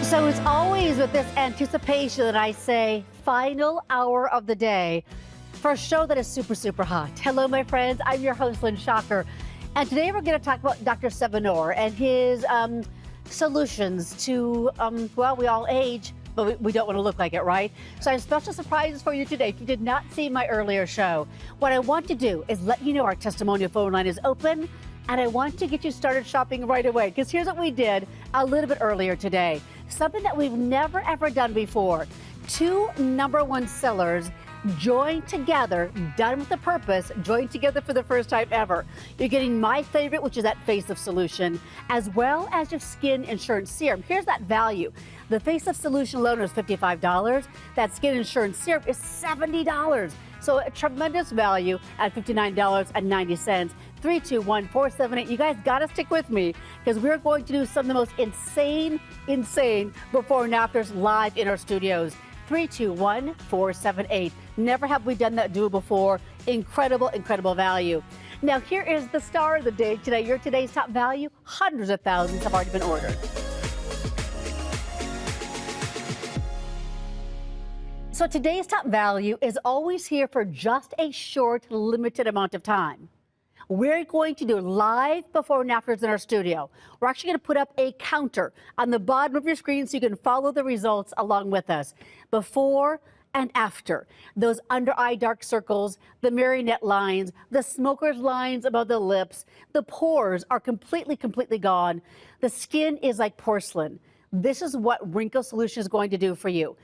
So it's always with this anticipation that I say final hour of the day for a show that is super, super hot. Hello, my friends. I'm your host, Lynn Shocker. And today we're going to talk about Dr. Sevinor and his solutions to, well, we all age, but we don't want to look like it, right? So I have special surprises for you today. If you did not see my earlier show, what I want to do is let you know our testimonial phone line is open, and I want to get you started shopping right away, because here's what we did a little bit earlier today. Something that we've never, ever done before. 2 #1 sellers joined together, done with a purpose, joined together for the first time ever. You're getting my favorite, which is that Face of Solution, as well as your Skin Insurance Serum. Here's that value. The Face of Solution alone is $55. That Skin Insurance Serum is $70. So a tremendous value at $59.90. 321-478. You guys got to stick with me, because we're going to do some of the most insane before and afters live in our studios. 321-478. Never have we done that duo before. Incredible, incredible value. Now here is the star of the day today. Your today's top value. Hundreds of thousands have already been ordered. So today's top value is always here for just a short, limited amount of time. We're going to do live before and afters in our studio. We're actually going to put up a counter on the bottom of your screen so you can follow the results along with us. Before and after. Those under eye dark circles, the marionette lines, the smoker's lines above the lips, the pores are completely gone. The skin is like porcelain. This is what Wrinkle Solution is going to do for you.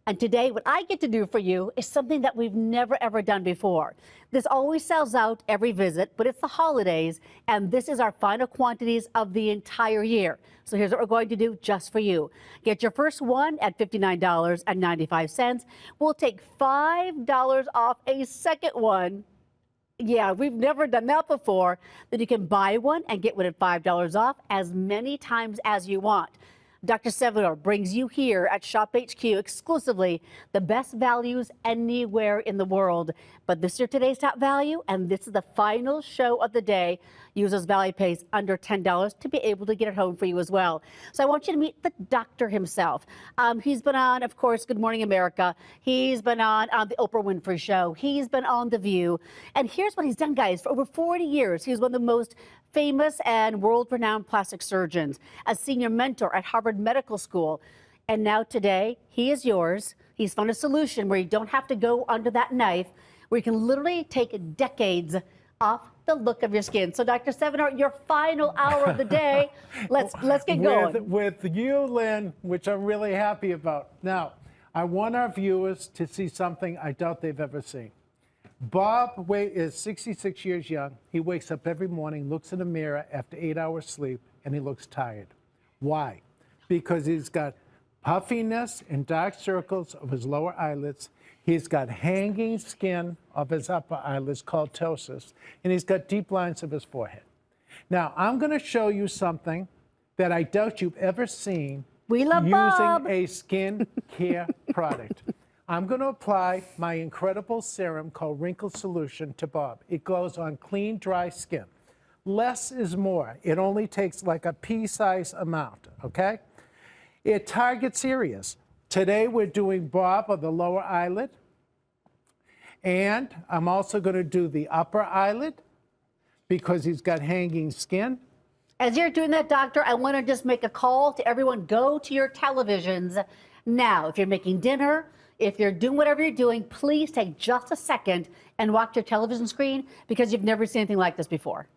And today, what I get to do for you is something that we've never, ever done before. This always sells out every visit, but it's the holidays, and this is our final quantities of the entire year. So here's what we're going to do just for you. Get your first one at $59.95. We'll take $5 off a second one. Yeah, we've never done that before. Then you can buy one and get one at $5 off as many times as you want. Dr. Sevinor brings you here at Shop HQ exclusively the best values anywhere in the world. But this is your today's top value, and this is the final show of the day. Use those value pays under $10 to be able to get it home for you as well. So I want you to meet the doctor himself. He's been on, of course, Good Morning America. He's been on the Oprah Winfrey Show. He's been on The View. And here's what he's done, guys. For over 40 years, he's one of the most famous and world-renowned plastic surgeons, a senior mentor at Harvard Medical School. And now today, he is yours. He's found a solution where you don't have to go under that knife, where you can literally take decades off the look of your skin. So Dr. Sevinor, your final hour of the day, let's get going. With you, Lynn, which I'm really happy about. Now, I want our viewers to see something I doubt they've ever seen. Bob is 66 years young. He wakes up every morning, looks in the mirror after 8 hours sleep, and he looks tired. Why? Because he's got puffiness and dark circles of his lower eyelids. He's got hanging skin of his upper eyelids called ptosis, and he's got deep lines of his forehead. Now, I'm going to show you something that I doubt you've ever seen using a skin care product. I'm going to apply my incredible serum called Wrinkle Solution to Bob. It goes on clean, dry skin. Less is more. It only takes like a pea-sized amount, okay? It targets areas. Today we're doing Bob on the lower eyelid, and I'm also going to do the upper eyelid because he's got hanging skin. As you're doing that, doctor, I want to just make a call to everyone. Go to your televisions now. If you're making dinner, if you're doing whatever you're doing, please take just a second and watch your television screen, because you've never seen anything like this before.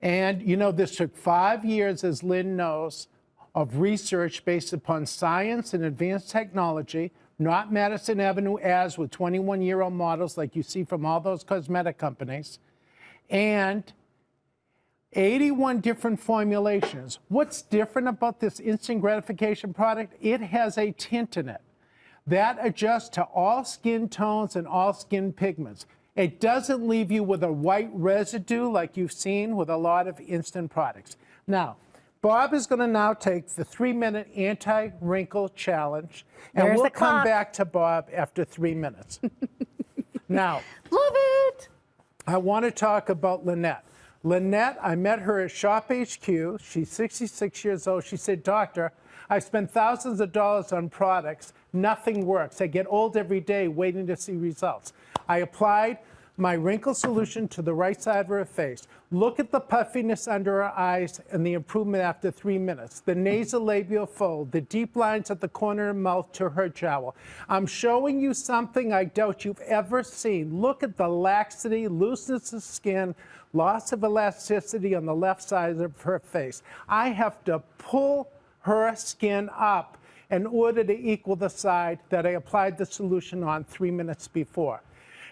And, you know, this took 5 years, as Lynn knows, of research based upon science and advanced technology, not Madison Avenue ads with 21-year-old models like you see from all those cosmetic companies, and 81 different formulations. What's different about this instant gratification product? It has a tint in it that adjusts to all skin tones and all skin pigments. It doesn't leave you with a white residue like you've seen with a lot of instant products. Now, Bob is going to now take the 3-minute anti-wrinkle challenge, and we'll come back to Bob after 3 minutes. Now, love it. I want to talk about Lynette. Lynette, I met her at Shop HQ. She's 66 years old. She said, "Doctor, I spent thousands of dollars on products. Nothing works. I get old every day waiting to see results." I applied my wrinkle solution to the right side of her face. Look at the puffiness under her eyes and the improvement after 3 minutes. The nasolabial fold, the deep lines at the corner of the mouth to her jowl. I'm showing you something I doubt you've ever seen. Look at the laxity, looseness of skin, loss of elasticity on the left side of her face. I have to pull her skin up in order to equal the side that I applied the solution on 3 minutes before.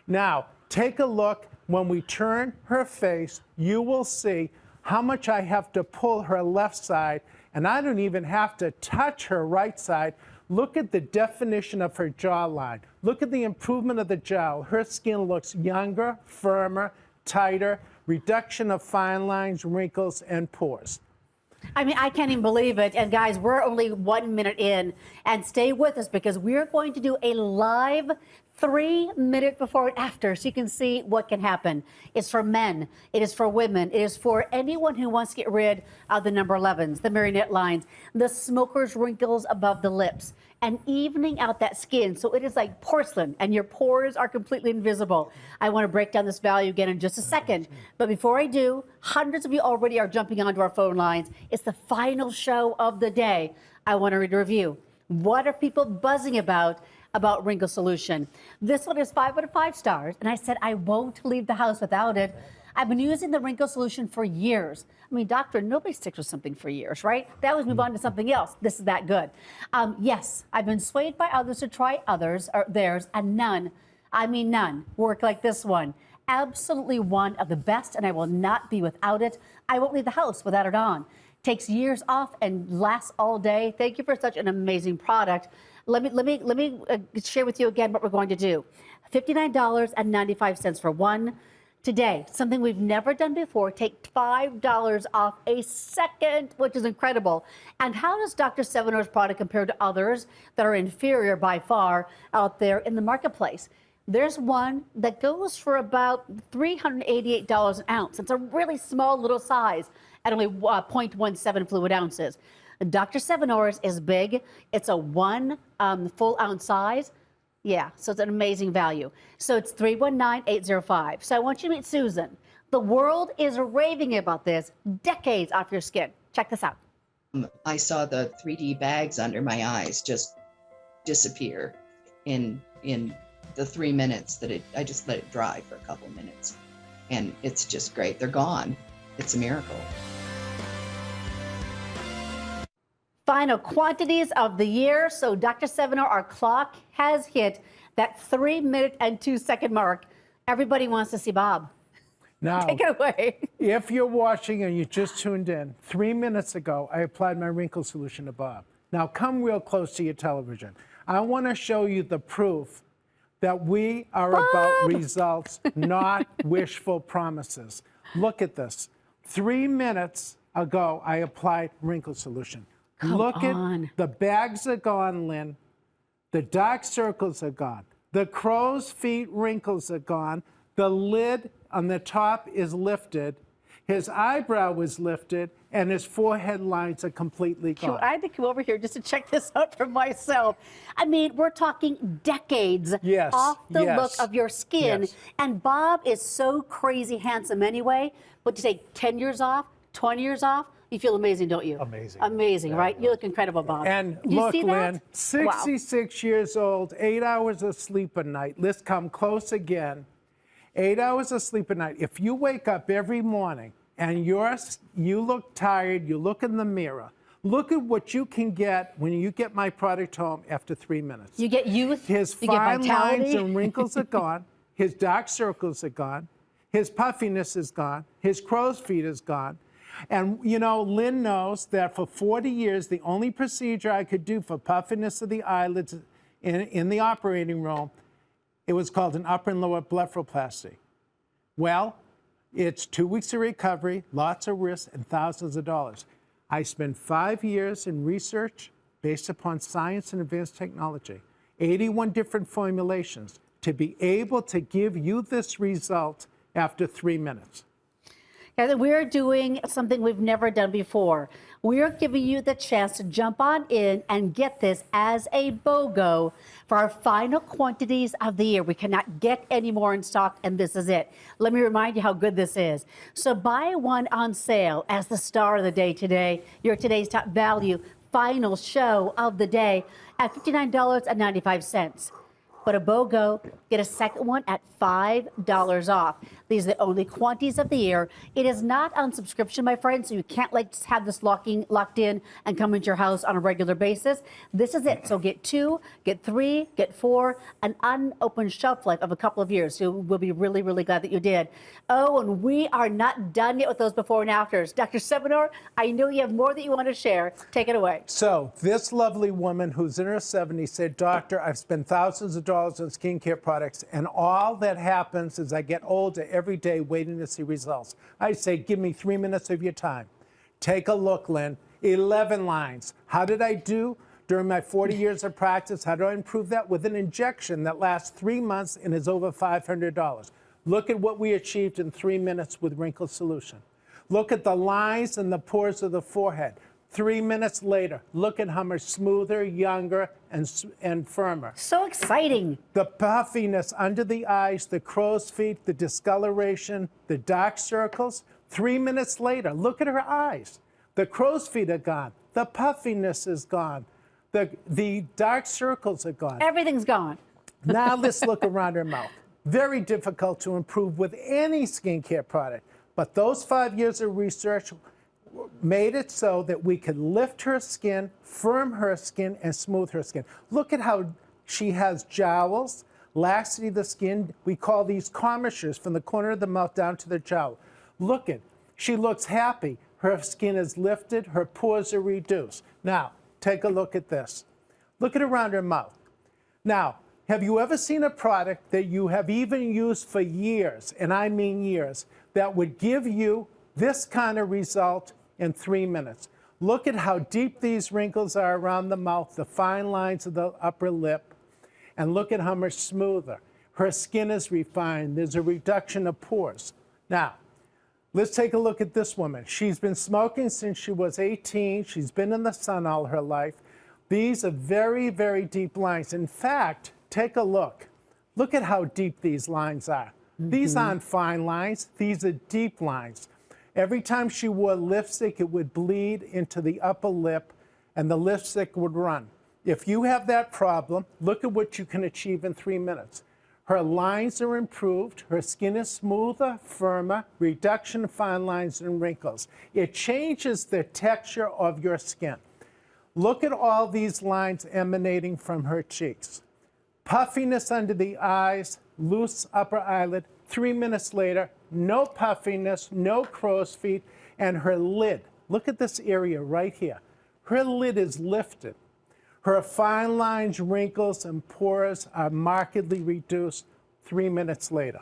Now, take a look. When we turn her face, you will see how much I have to pull her left side, and I don't even have to touch her right side. Look at the definition of her jawline. Look at the improvement of the jowl. Her skin looks younger, firmer, tighter, reduction of fine lines, wrinkles, and pores. I mean, I can't even believe it. And guys, we're only 1 minute in, and stay with us because we're going to do a live 3-minute before and after so you can see what can happen. It's for men, it is for women, it is for anyone who wants to get rid of the number 11s, the marionette lines, the smoker's wrinkles above the lips, and evening out that skin so it is like porcelain and your pores are completely invisible. I want to break down this value again in just a second. But before I do, hundreds of you already are jumping onto our phone lines. It's the final show of the day. I want to read a review. What are people buzzing about Wrinkle Solution? This one is 5 out of 5 stars, and I said I won't leave the house without it. I've been using the Wrinkle Solution for years. I mean, doctor, nobody sticks with something for years, right? They always move on to something else. This is that good. Yes, I've been swayed by others to try others or theirs, and none, I mean none, work like this one. Absolutely one of the best, and I will not be without it. I won't leave the house without it on. Takes years off and lasts all day. Thank you for such an amazing product. Let me share with you again what we're going to do. $59.95 for one. Today, something we've never done before, take $5 off a second, which is incredible. And how does Dr. Sevinor's product compare to others that are inferior by far out there in the marketplace? There's one that goes for about $388 an ounce. It's a really small little size at only 0.17 fluid ounces. Dr. Sevinor's is big. It's a 1 full ounce size. Yeah, so it's an amazing value. So it's 319-805. So I want you to meet Susan. The world is raving about this. Decades off your skin. Check this out. I saw the 3D bags under my eyes just disappear in the 3 minutes that I just let it dry for a couple minutes. And it's just great. They're gone. It's a miracle. Final quantities of the year. So Dr. Sevinor, our clock has hit that 3-minute and 2-second mark. Everybody wants to see Bob. Now, take it away. If you're watching and you just tuned in, 3 minutes ago, I applied my wrinkle solution to Bob. Now come real close to your television. I want to show you the proof that we are about results, not wishful promises. Look at this. 3 minutes ago, I applied wrinkle solution. Look at the bags are gone, Lynn. The dark circles are gone. The crow's feet wrinkles are gone. The lid on the top is lifted. His eyebrow is lifted, and his forehead lines are completely gone. I had to come over here just to check this out for myself. I mean, we're talking decades off the look of your skin. And Bob is so crazy handsome anyway, but to take 10 years off, 20 years off, you feel amazing, don't you? Amazing. Amazing, right? You look incredible, Bob. And look, Lynn, 66 years old, 8 hours of sleep a night. Let's come close again. 8 hours of sleep a night. If you wake up every morning and you look tired, you look in the mirror, look at what you can get when you get my product home after 3 minutes. You get youth, his you get fine vitality. lines and wrinkles are gone. His dark circles are gone. His puffiness is gone. His crow's feet is gone. And, you know, Lynn knows that for 40 years, the only procedure I could do for puffiness of the eyelids in the operating room, it was called an upper and lower blepharoplasty. Well, it's 2 weeks of recovery, lots of risks, and thousands of dollars. I spent 5 years in research based upon science and advanced technology, 81 different formulations to be able to give you this result after 3 minutes. Guys, we're doing something we've never done before. We're giving you the chance to jump on in and get this as a BOGO for our final quantities of the year. We cannot get any more in stock, and this is it. Let me remind you how good this is. So buy one on sale as the star of the day today. Your today's top value final show of the day at $59.95. But a BOGO, get a second one at $5 off. These are the only quantities of the year. It is not on subscription, my friends, so you can't just have this locked in and come into your house on a regular basis. This is it. So get 2, get 3, get 4, an unopened shelf life of a couple of years. So we'll be really, really glad that you did. Oh, and we are not done yet with those before and afters. Dr. Sevinor, I know you have more that you want to share. Take it away. So this lovely woman who's in her 70s said, "Doctor, I've spent thousands of dollars on skincare products, and all that happens is I get older every day waiting to see results." I say, give me 3 minutes of your time. Take a look, Lynn. 11 lines. How did I do during my 40 years of practice? How do I improve that? With an injection that lasts 3 months and is over $500. Look at what we achieved in 3 minutes with Wrinkle Solution. Look at the lines and the pores of the forehead. 3 minutes later, look at how much smoother, younger, and firmer. So exciting. The puffiness under the eyes, the crow's feet, the discoloration, the dark circles. 3 minutes later, look at her eyes. The crow's feet are gone. The puffiness is gone. The dark circles are gone. Everything's gone. Now let's look around her mouth. Very difficult to improve with any skincare product. But those 5 years of research made it so that we could lift her skin, firm her skin, and smooth her skin. Look at how she has jowls, laxity of the skin. We call these commissures from the corner of the mouth down to the jowl. Look at, she looks happy. Her skin is lifted, her pores are reduced. Now, take a look at this. Look at around her mouth. Now, have you ever seen a product that you have even used for years, and I mean years, that would give you this kind of result in 3 minutes? Look at how deep these wrinkles are around the mouth, the fine lines of the upper lip, and look at how much smoother. Her skin is refined. There's a reduction of pores. Now, let's take a look at this woman. She's been smoking since she was 18. She's been in the sun all her life. These are very, very deep lines. In fact, take a look. Look at how deep these lines are. These aren't fine lines. These are deep lines. Every time she wore lipstick, it would bleed into the upper lip, and the lipstick would run. If you have that problem, look at what you can achieve in 3 minutes. Her lines are improved. Her skin is smoother, firmer, reduction of fine lines and wrinkles. It changes the texture of your skin. Look at all these lines emanating from her cheeks. Puffiness under the eyes, loose upper eyelid. 3 minutes later, no puffiness, no crow's feet, and her lid. Look at this area right here. Her lid is lifted. Her fine lines, wrinkles, and pores are markedly reduced 3 minutes later.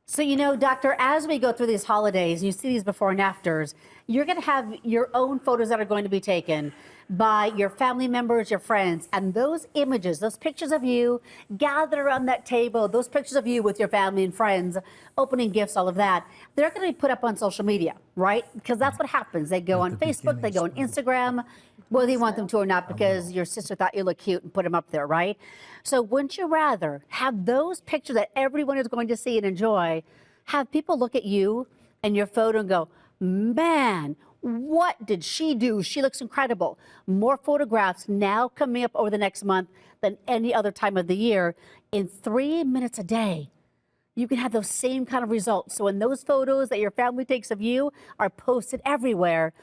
So, you know, doctor, as we go through these holidays, you see these before and afters, you're going to have your own photos that are going to be taken by your family members, your friends, and those images, those pictures of you gathered around that table, those pictures of you with your family and friends, opening gifts, all of that, they're going to be put up on social media, right? Because that's what happens. They go on Facebook, they go on Instagram, whether you want them to or not, because your sister thought you looked cute and put them up there, right? So wouldn't you rather have those pictures that everyone is going to see and enjoy, have people look at you and your photo and go, man, what did she do? She looks incredible. More photographs now coming up over the next month than any other time of the year. In 3 minutes a day, you can have those same kind of results. So when those photos that your family takes of you are posted everywhere,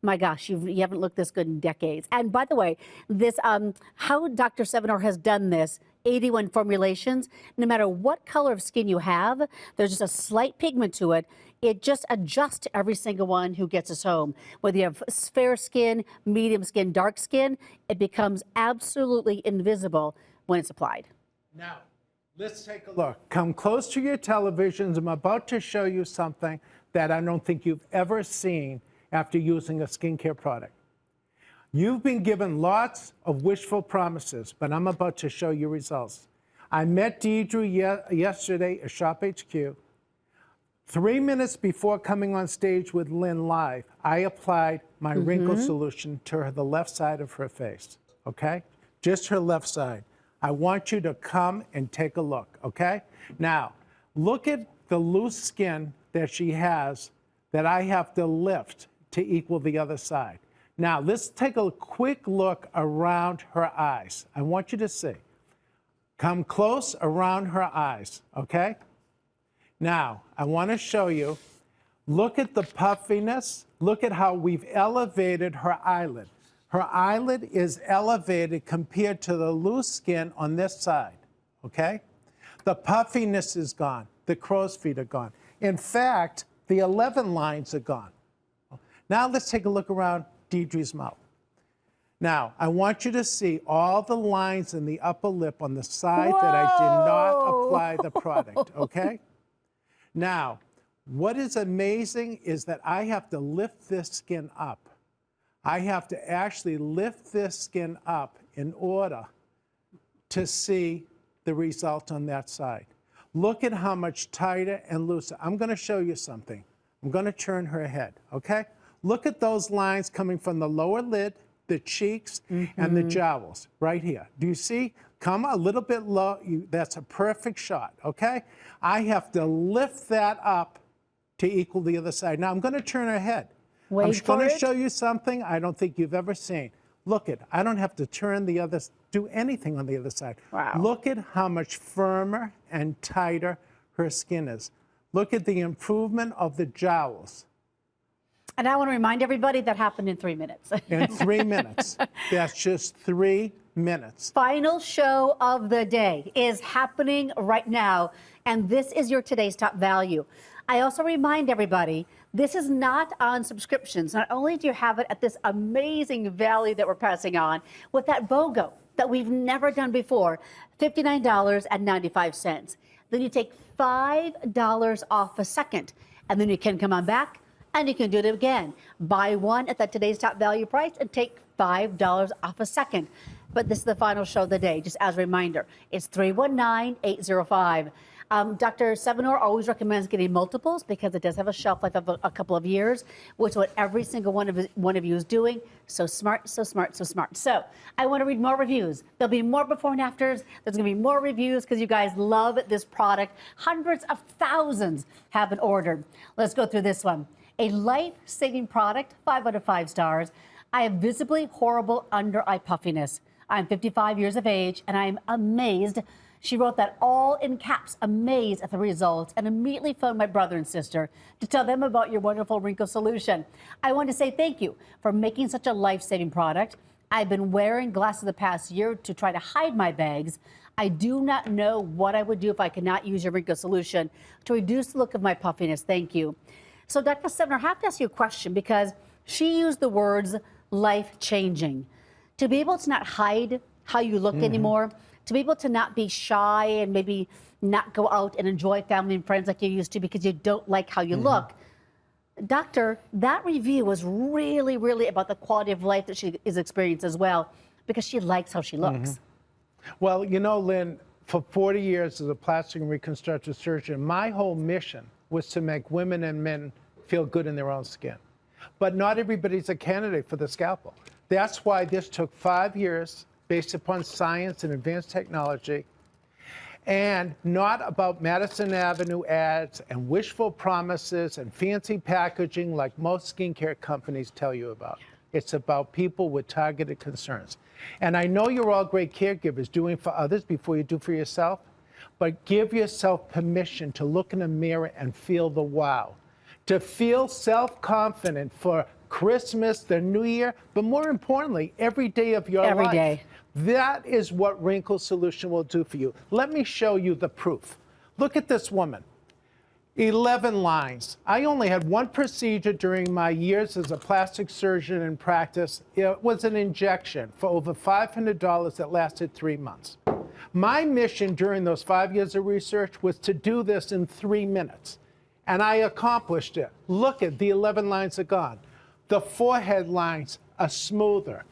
my gosh, you haven't looked this good in decades. And by the way, this how Dr. Sevinor has done this, 81 formulations, no matter what color of skin you have, there's just a slight pigment to it. It just adjusts to every single one who gets us home. Whether you have fair skin, medium skin, dark skin, it becomes absolutely invisible when it's applied. Now, let's take a look. Come close to your televisions. I'm about to show you something that I don't think you've ever seen after using a skincare product. You've been given lots of wishful promises, but I'm about to show you results. I met Deidre yesterday at Shop HQ. 3 minutes before coming on stage with Lynn live, I applied my wrinkle solution to the left side of her face, okay? Just her left side. I want you to come and take a look, okay? Now, look at the loose skin that she has that I have to lift to equal the other side. Now, let's take a quick look around her eyes. I want you to see. Come close around her eyes, okay? Now, I want to show you, look at the puffiness. Look at how we've elevated her eyelid. Her eyelid is elevated compared to the loose skin on this side, okay? The puffiness is gone. The crow's feet are gone. In fact, the 11 lines are gone. Now let's take a look around Deidre's mouth. Now, I want you to see all the lines in the upper lip on the side that I did not apply the product, okay? Now, what is amazing is that I have to lift this skin up. I have to actually lift this skin up in order to see the result on that side. Look at how much tighter and looser. I'm going to show you something. I'm going to turn her head, okay? Look at those lines coming from the lower lid, the cheeks, and the jowls right here. Do you see? Come a little bit low. That's a perfect shot, okay? I have to lift that up to equal the other side. Now, I'm going to turn her head. I'm going to show you something I don't think you've ever seen. Look at, I don't have to turn the other, do anything on the other side. Wow. Look at how much firmer and tighter her skin is. Look at the improvement of the jowls. And I want to remind everybody that happened in 3 minutes. In 3 minutes. That's just 3 minutes. Final show of the day is happening right now, and this is your today's top value. I also remind everybody, this is not on subscriptions. Not only do you have it at this amazing value that we're passing on with that BOGO that we've never done before, $59.95. Then you take $5 off a second, and then you can come on back and you can do it again. Buy one at that today's top value price and take $5 off a second. But this is the final show of the day, just as a reminder. It's 319-805. Dr. Sevinor always recommends getting multiples because it does have a shelf life of a couple of years, which is what every single one of you is doing. So smart, so smart, so smart. So I want to read more reviews. There'll be more before and afters. There's going to be more reviews because you guys love this product. Hundreds of thousands have been ordered. Let's go through this one. A life-saving product, 5 out of 5 stars. I have visibly horrible under-eye puffiness. I'm 55 years of age, and I'm amazed. She wrote that all in caps, amazed at the results, and immediately phoned my brother and sister to tell them about your wonderful wrinkle solution. I want to say thank you for making such a life-saving product. I've been wearing glasses the past year to try to hide my bags. I do not know what I would do if I could not use your wrinkle solution to reduce the look of my puffiness. Thank you. So, Dr. Sevinor, I have to ask you a question because she used the words life-changing. To be able to not hide how you look anymore, to be able to not be shy and maybe not go out and enjoy family and friends like you used to because you don't like how you look. Doctor, that review was really, really about the quality of life that she is experiencing as well because she likes how she looks. Well, you know, Lynn, for 40 years as a plastic and reconstructive surgeon, my whole mission was to make women and men feel good in their own skin. But not everybody's a candidate for the scalpel. That's why this took 5 years based upon science and advanced technology, and not about Madison Avenue ads and wishful promises and fancy packaging like most skincare companies tell you about. It's about people with targeted concerns. And I know you're all great caregivers doing for others before you do for yourself, but give yourself permission to look in a mirror and feel the wow, to feel self-confident for Christmas, the New Year, but more importantly, every day of your life. Every day. That is what Wrinkle Solution will do for you. Let me show you the proof. Look at this woman. 11 lines. I only had one procedure during my years as a plastic surgeon in practice. It was an injection for over $500 that lasted 3 months. My mission during those 5 years of research was to do this in 3 minutes. And I accomplished it. Look at the 11 lines are gone. The forehead lines are smoother.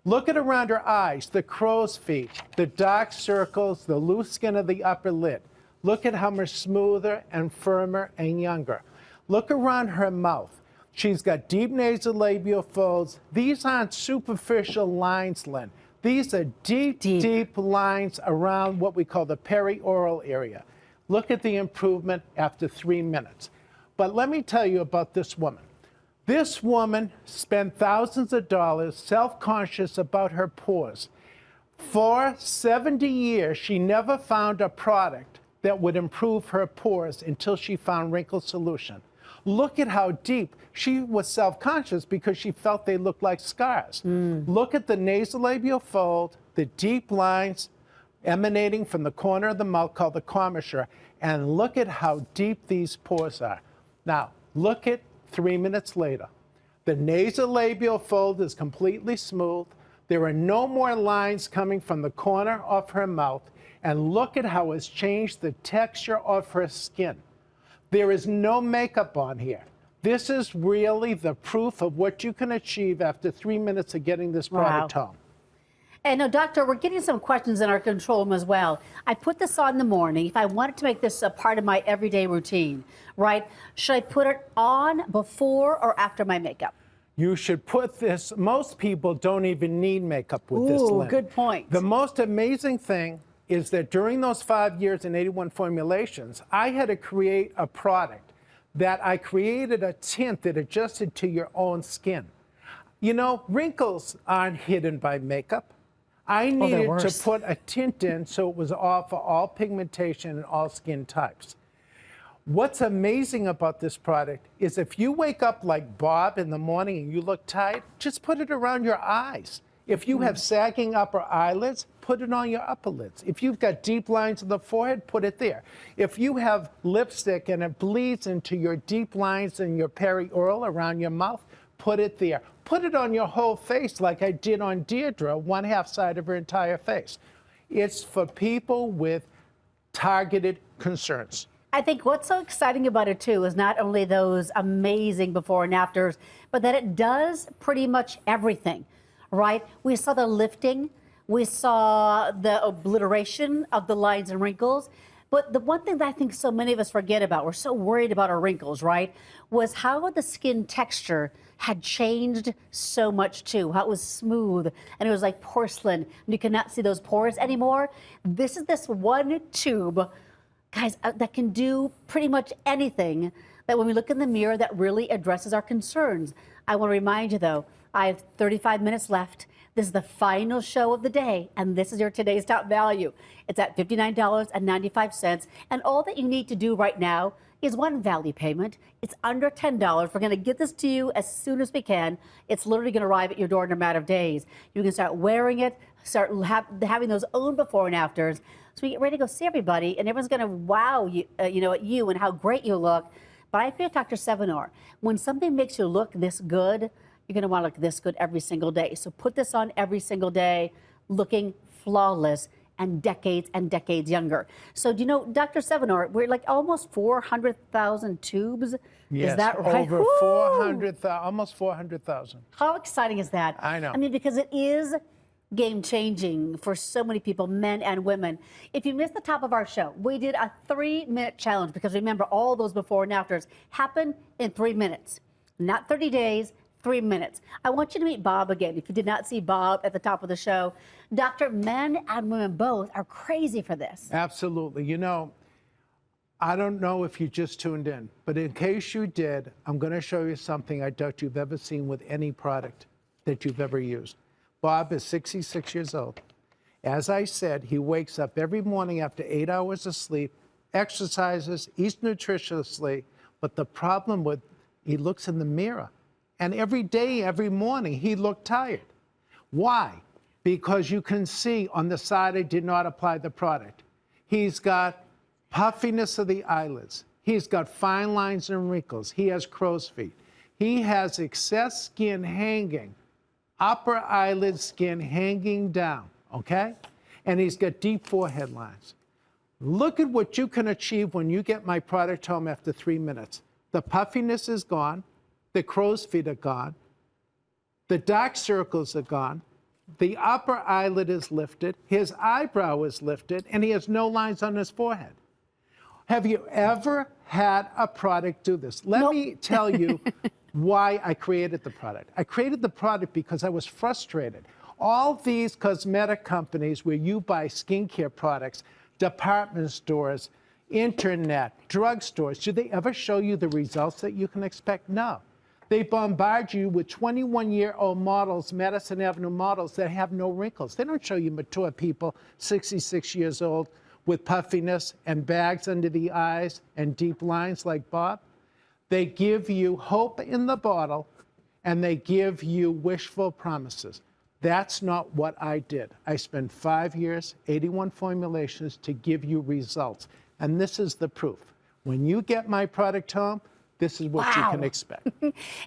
Look at around her eyes, the crow's feet, the dark circles, the loose skin of the upper lid. Look at how much smoother and firmer and younger. Look around her mouth. She's got deep nasolabial folds. These aren't superficial lines, Lynn. These are deep lines around what we call the perioral area. Look at the improvement after 3 minutes. But let me tell you about this woman. This woman spent thousands of dollars, self-conscious about her pores. For 70 years, she never found a product that would improve her pores until she found Wrinkle Solution. Look at how deep. She was self-conscious because she felt they looked like scars. Look at the nasolabial fold, the deep lines emanating from the corner of the mouth called the commissure, and look at how deep these pores are. Now, look at 3 minutes later. The nasolabial fold is completely smooth. There are no more lines coming from the corner of her mouth. And look at how it's changed the texture of her skin. There is no makeup on here. This is really the proof of what you can achieve after 3 minutes of getting this product home. And now, doctor, we're getting some questions in our control room as well. I put this on in the morning. If I wanted to make this a part of my everyday routine, right? Should I put it on before or after my makeup? You should put this, most people don't even need makeup with this, Lynn. Good point. The most amazing thing is that during those 5 years and 81 formulations, I had to create a product that I created a tint that adjusted to your own skin. You know, wrinkles aren't hidden by makeup. I needed to put a tint in so it was all for all pigmentation and all skin types. What's amazing about this product is if you wake up like Bob in the morning and you look tired, just put it around your eyes. If you have sagging upper eyelids, put it on your upper lids. If you've got deep lines on the forehead, put it there. If you have lipstick and it bleeds into your deep lines in your perioral around your mouth, put it there. Put it on your whole face like I did on Deirdre, one half side of her entire face. It's for people with targeted concerns. I think what's so exciting about it too is not only those amazing before and afters, but that it does pretty much everything, right? We saw the lifting, we saw the obliteration of the lines and wrinkles. But the one thing that I think so many of us forget about, we're so worried about our wrinkles, right? Was how the skin texture had changed so much too, how it was smooth and it was like porcelain and you cannot see those pores anymore. This is this one tube, guys, that can do pretty much anything that when we look in the mirror that really addresses our concerns. I want to remind you though, I have 35 minutes left. This is the final show of the day, and this is your today's top value. It's at $59.95, and all that you need to do right now is one value payment. It's under $10. We're going to get this to you as soon as we can. It's literally going to arrive at your door in a matter of days. You can start wearing it, start having those own before and afters. So we get ready to go see everybody, and everyone's going to wow you, at you and how great you look. But I feel, Dr. Sevinor, when something makes you look this good, you're going to want to look this good every single day. So put this on every single day, looking flawless and decades younger. So do you know, Dr. Sevinor, we're like almost 400,000 tubes. Yes, is that right? Over 400,000, almost 400,000. How exciting is that? I know. I mean, because it is game-changing for so many people, men and women. If you missed the top of our show, we did a 3-minute challenge because remember, all those before and afters happen in 3 minutes, not 30 days, 3 minutes. I want you to meet Bob again. If you did not see Bob at the top of the show, Doctor, men and women both are crazy for this. Absolutely. You know, I don't know if you just tuned in, but in case you did, I'm going to show you something I doubt you've ever seen with any product that you've ever used. Bob is 66 years old. As I said, he wakes up every morning after 8 hours of sleep, exercises, eats nutritiously, but the problem with, he looks in the mirror. And every day, every morning, he looked tired. Why? Because you can see on the side I did not apply the product. He's got puffiness of the eyelids. He's got fine lines and wrinkles. He has crow's feet. He has excess skin hanging, upper eyelid skin hanging down, okay? And he's got deep forehead lines. Look at what you can achieve when you get my product home after 3 minutes. The puffiness is gone. The crow's feet are gone. The dark circles are gone. The upper eyelid is lifted. His eyebrow is lifted, and he has no lines on his forehead. Have you ever had a product do this? Let Nope. me tell you why I created the product. I created the product because I was frustrated. All these cosmetic companies where you buy skincare products, department stores, internet, drugstores, do they ever show you the results that you can expect? No. They bombard you with 21-year-old models, Madison Avenue models that have no wrinkles. They don't show you mature people, 66 years old, with puffiness and bags under the eyes and deep lines like Bob. They give you hope in the bottle, and they give you wishful promises. That's not what I did. I spent 5 years, 81 formulations to give you results. And this is the proof. When you get my product home, this is what you can expect.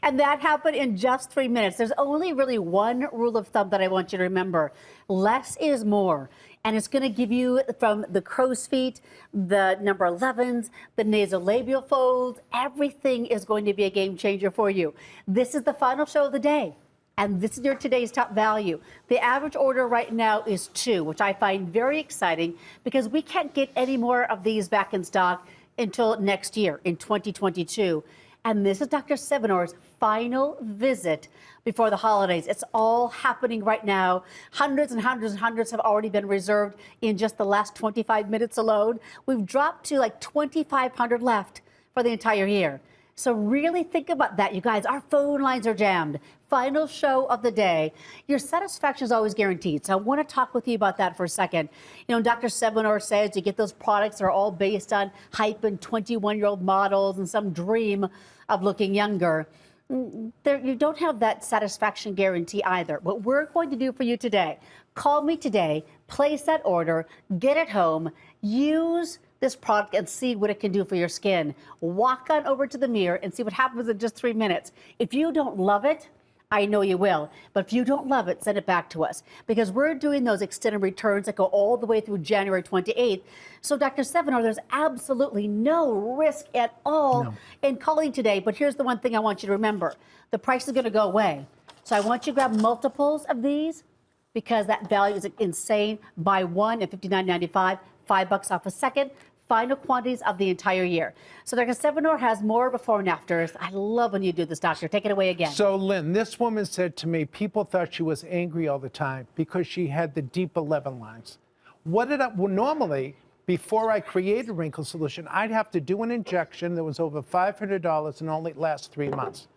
And that happened in just 3 minutes. There's only really one rule of thumb that I want you to remember. Less is more. And it's going to give you from the crow's feet, the number 11s, the nasolabial folds, everything is going to be a game changer for you. This is the final show of the day. And this is your today's top value. The average order right now is 2, which I find very exciting because we can't get any more of these back in stock until next year in 2022. And this is Dr. Sevinor's final visit before the holidays. It's all happening right now. Hundreds and hundreds and hundreds have already been reserved in just the last 25 minutes alone. We've dropped to like 2,500 left for the entire year. So really think about that, you guys. Our phone lines are jammed. Final show of the day. Your satisfaction is always guaranteed. So I want to talk with you about that for a second. You know, Dr. Sevinor says you get those products that are all based on hype and 21-year-old models and some dream of looking younger. You don't have that satisfaction guarantee either. What we're going to do for you today, call me today, place that order, get it home, use this product and see what it can do for your skin. Walk on over to the mirror and see what happens in just 3 minutes. If you don't love it, I know you will. But if you don't love it, send it back to us because we're doing those extended returns that go all the way through January 28th. So Dr. Sevinor, there's absolutely no risk at all in calling today. But here's the one thing I want you to remember. The price is going to go away. So I want you to grab multiples of these because that value is insane. Buy one at $59.95, $5 off a second. Final quantities of the entire year. So Dr. Sevinor has more before and afters. I love when you do this, doctor. Take it away again. So Lynn, this woman said to me, people thought she was angry all the time because she had the deep 11 lines. Well, normally, before I created Wrinkle Solution, I'd have to do an injection that was over $500 and only lasts 3 months.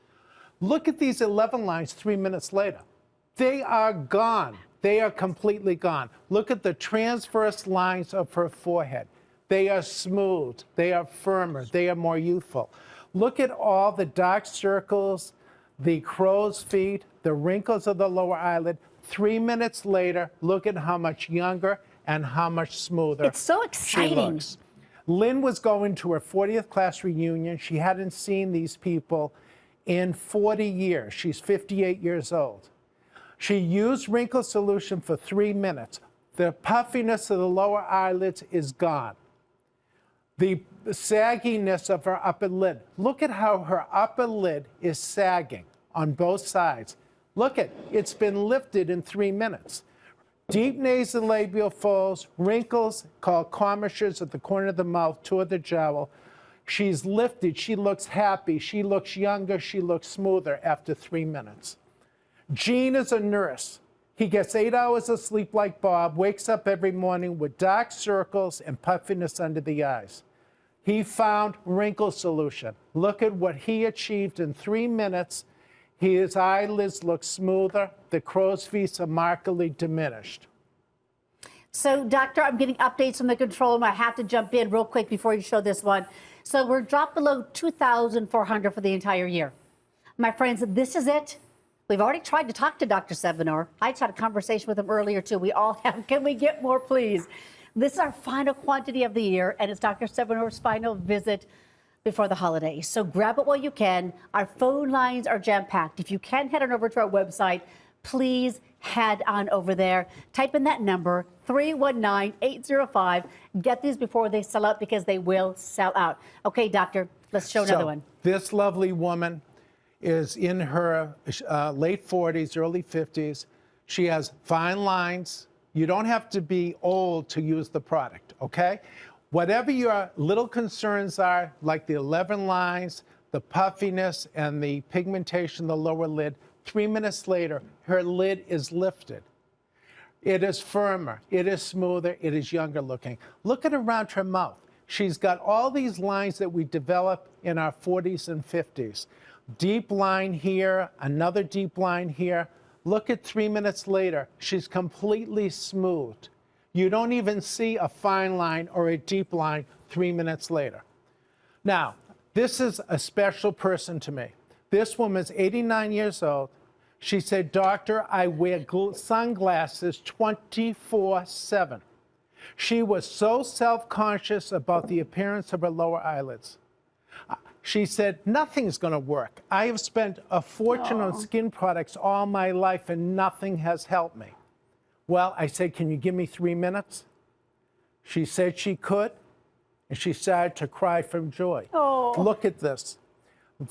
Look at these 11 lines 3 minutes later. They are gone. They are completely gone. Look at the transverse lines of her forehead. They are smooth, they are firmer, they are more youthful. Look at all the dark circles, the crow's feet, the wrinkles of the lower eyelid. 3 minutes later, look at how much younger and how much smoother It's so she exciting. looks. Lynn was going to her 40th class reunion. She hadn't seen these people in 40 years. She's 58 years old. She used Wrinkle Solution for 3 minutes. The puffiness of the lower eyelids is gone. The sagginess of her upper lid. Look at how her upper lid is sagging on both sides. Look at, it's been lifted in 3 minutes. Deep nasolabial folds, wrinkles called commissures at the corner of the mouth toward the jowl. She's lifted, she looks happy, she looks younger, she looks smoother after 3 minutes. Gene is a nurse. He gets 8 hours of sleep like Bob, wakes up every morning with dark circles and puffiness under the eyes. He found Wrinkle Solution. Look at what he achieved in 3 minutes. His eyelids look smoother. The crow's feet are markedly diminished. So, doctor, I'm getting updates from the control room. I have to jump in real quick before you show this one. So we're dropped below 2,400 for the entire year. My friends, this is it. We've already tried to talk to Dr. Sevinor. I just had a conversation with him earlier, too. We all have. Can we get more, please? This is our final quantity of the year, and it's Dr. Sevinor's final visit before the holidays. So grab it while you can. Our phone lines are jam-packed. If you can head on over to our website, please head on over there. Type in that number, 319-805. Get these before they sell out because they will sell out. Okay, doctor, let's show another one. This lovely woman is in her late 40s, early 50s. She has fine lines. You don't have to be old to use the product, okay? Whatever your little concerns are, like the 11 lines, the puffiness, and the pigmentation, the lower lid, 3 minutes later, her lid is lifted. It is firmer, it is smoother, it is younger looking. Look at around her mouth. She's got all these lines that we develop in our 40s and 50s. Deep line here, another deep line here. Look at 3 minutes later, she's completely smooth. You don't even see a fine line or a deep line 3 minutes later. Now, this is a special person to me. This woman's 89 years old. She said, "Doctor, I wear sunglasses 24/7. She was so self-conscious about the appearance of her lower eyelids. She said, "Nothing's going to work. I have spent a fortune on skin products all my life and nothing has helped me." Well, I said, "Can you give me 3 minutes?" She said she could, and she started to cry from joy. Oh. Look at this.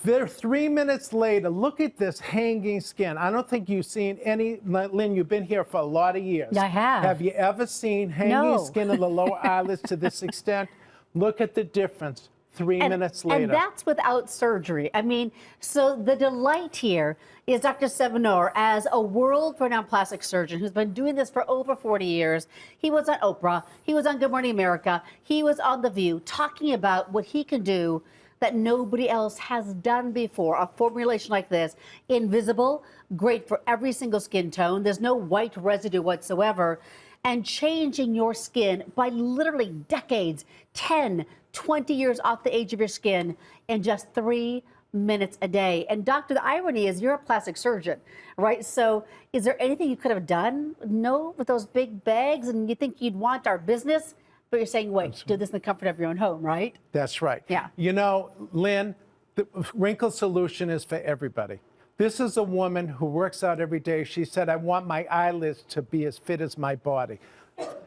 There, 3 minutes later, look at this hanging skin. I don't think you've seen any, Lynn, you've been here for a lot of years. I have. Have you ever seen hanging skin of the lower eyelids to this extent? Look at the difference 3 minutes later. And that's without surgery. I mean, so the delight here is Dr. Sevinor, as a world-renowned plastic surgeon who's been doing this for over 40 years. He was on Oprah, he was on Good Morning America, he was on The View, talking about what he can do that nobody else has done before. A formulation like this, invisible, great for every single skin tone. There's no white residue whatsoever. And changing your skin by literally decades, 10, 20 years off the age of your skin in just 3 minutes a day. And doctor, the irony is you're a plastic surgeon, right? So is there anything you could have done? No, with those big bags, and you think you'd want our business? But you're saying, wait, do this in the comfort of your own home, right? That's right. Yeah. You know, Lynn, the wrinkle solution is for everybody. This is a woman who works out every day. She said, "I want my eyelids to be as fit as my body."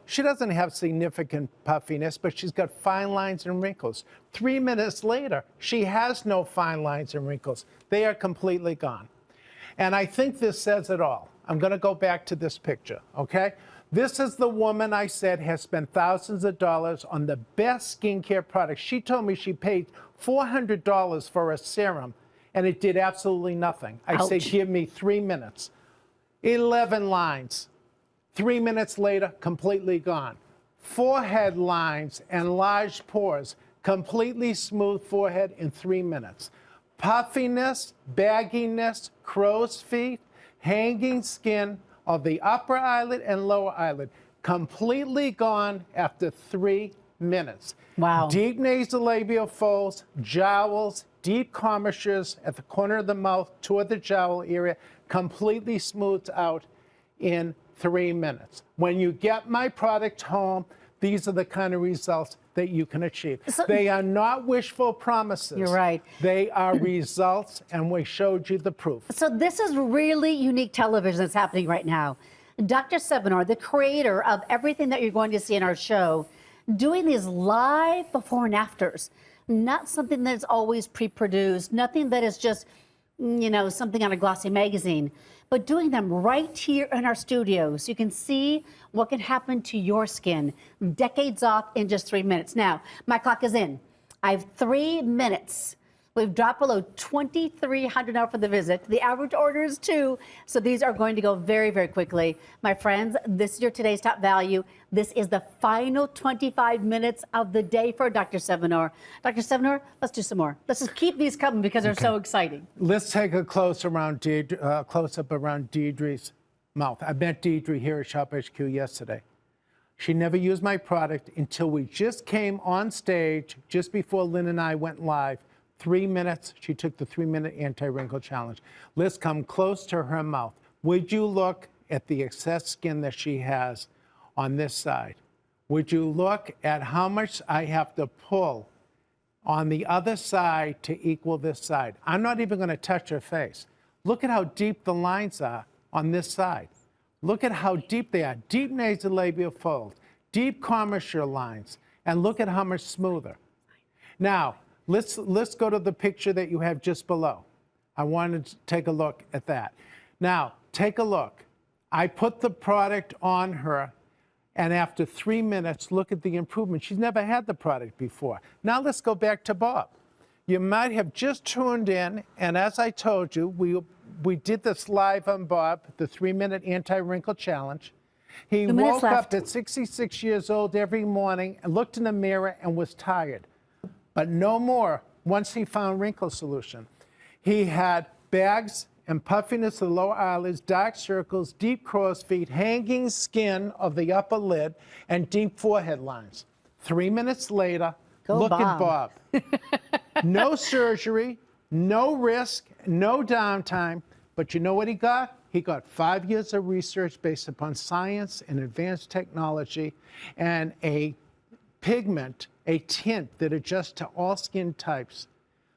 She doesn't have significant puffiness, but she's got fine lines and wrinkles. 3 minutes later, she has no fine lines and wrinkles. They are completely gone. And I think this says it all. I'm going to go back to this picture, okay? This is the woman I said has spent thousands of dollars on the best skincare products. She told me she paid $400 for a serum, and it did absolutely nothing. I say, give me 3 minutes. 11 lines. 3 minutes later, completely gone. Forehead lines and large pores, completely smooth forehead in 3 minutes. Puffiness, bagginess, crow's feet, hanging skin of the upper eyelid and lower eyelid, completely gone after 3 minutes. Wow. Deep nasolabial folds, jowls, deep commissures at the corner of the mouth toward the jowl area, completely smoothed out in 3 minutes. When you get my product home, these are the kind of results that you can achieve. They are not wishful promises. You're right. They are results, and we showed you the proof. So this is really unique television that's happening right now. Dr. Sevinor, the creator of everything that you're going to see in our show, doing these live before and afters, not something that's always pre-produced, nothing that is just, you know, something on a glossy magazine, but doing them right here in our studio so you can see what can happen to your skin decades off in just 3 minutes. Now, my clock is in. I have 3 minutes. We've dropped below $2,300 now for the visit. The average order is 2, so these are going to go very, very quickly. My friends, this is your today's top value. This is the final 25 minutes of the day for Dr. Sevinor. Dr. Sevinor, let's do some more. Let's just keep these coming because they're so exciting. Let's take a close-up around Deidre's mouth. I met Deidre here at Shop HQ yesterday. She never used my product until we just came on stage just before Lynn and I went live. 3 minutes, she took the 3-minute anti-wrinkle challenge. Let's come close to her mouth. Would you look at the excess skin that she has on this side? Would you look at how much I have to pull on the other side to equal this side? I'm not even going to touch her face. Look at how deep the lines are on this side. Look at how deep they are. Deep nasolabial fold, deep commissure lines, and look at how much smoother. Now, let's go to the picture that you have just below. I wanted to take a look at that. Now, take a look. I put the product on her And after 3 minutes, look at the improvement. She's never had the product before. Now let's go back to Bob. You might have just tuned in, and as I told you, we did this live on Bob, the 3-minute anti-wrinkle challenge. He woke up at 66 years old every morning and looked in the mirror and was tired, but no more once he found Wrinkle Solution. He had bags and puffiness of the lower eyelids, dark circles, deep crow's feet, hanging skin of the upper lid, and deep forehead lines. 3 minutes later, look at Bob. No surgery, no risk, no downtime, but you know what he got? He got 5 years of research based upon science and advanced technology and a pigment, a tint that adjusts to all skin types.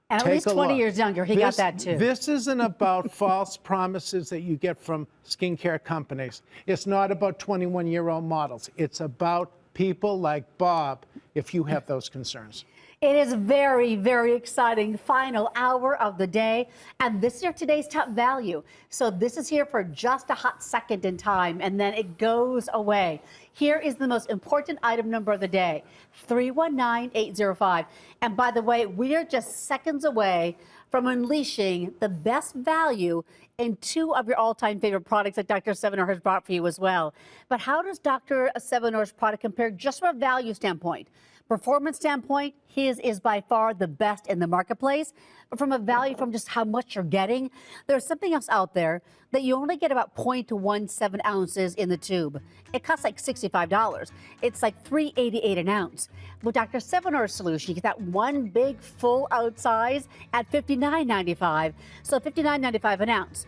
And at least 20 years younger, he got that too. This isn't about false promises that you get from skincare companies. It's not about 21-year-old models. It's about people like Bob, if you have those concerns. It is very, very exciting. Final hour of the day. And this is your today's top value. So this is here for just a hot second in time, and then it goes away. Here is the most important item number of the day, 319805. And by the way, we are just seconds away from unleashing the best value in 2 of your all-time favorite products that Dr. Sevinor has brought for you as well. But how does Dr. Sevinor's product compare just from a value standpoint? Performance standpoint, his is by far the best in the marketplace. But from a value, from just how much you're getting, there's something else out there that you only get about 0.17 ounces in the tube. It costs like $65. It's like $3.88 an ounce. With Dr. Sevinor's solution, you get that one big full out size at $59.95. So $59.95 an ounce.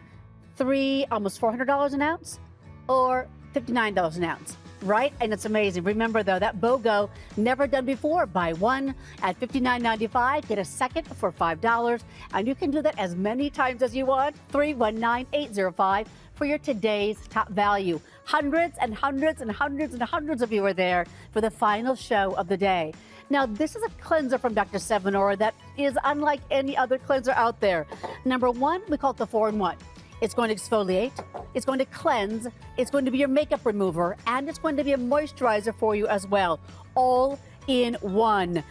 Almost $400 an ounce, or $59 an ounce. Right? And it's amazing. Remember, though, that BOGO, never done before. Buy one at $59.95, get a second for $5. And you can do that as many times as you want. 319805 for your today's top value. Hundreds and hundreds and hundreds and hundreds of you are there for the final show of the day. Now, this is a cleanser from Dr. Sevinor that is unlike any other cleanser out there. Number one, we call it the 4-in-1. It's going to exfoliate, it's going to cleanse, it's going to be your makeup remover, and it's going to be a moisturizer for you as well, all in one.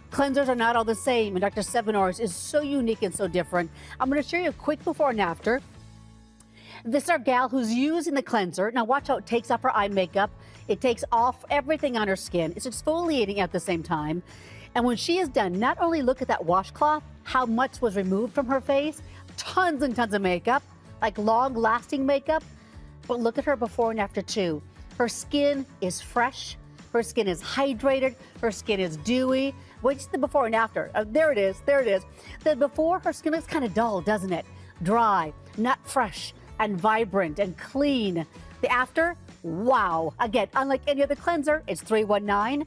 Cleansers are not all the same, and Dr. Sevinor's is so unique and so different. I'm going to show you a quick before and after. This is our gal who's using the cleanser. Now watch how it takes off her eye makeup. It takes off everything on her skin. It's exfoliating at the same time. And when she is done, not only look at that washcloth, how much was removed from her face, tons and tons of makeup, like long-lasting makeup, but look at her before and after too. Her skin is fresh, her skin is hydrated, her skin is dewy. Wait till the before and after. There it is, there it is. The before, her skin looks kind of dull, doesn't it? Dry, not fresh, and vibrant and clean. The after, wow. Again, unlike any other cleanser, it's 319-804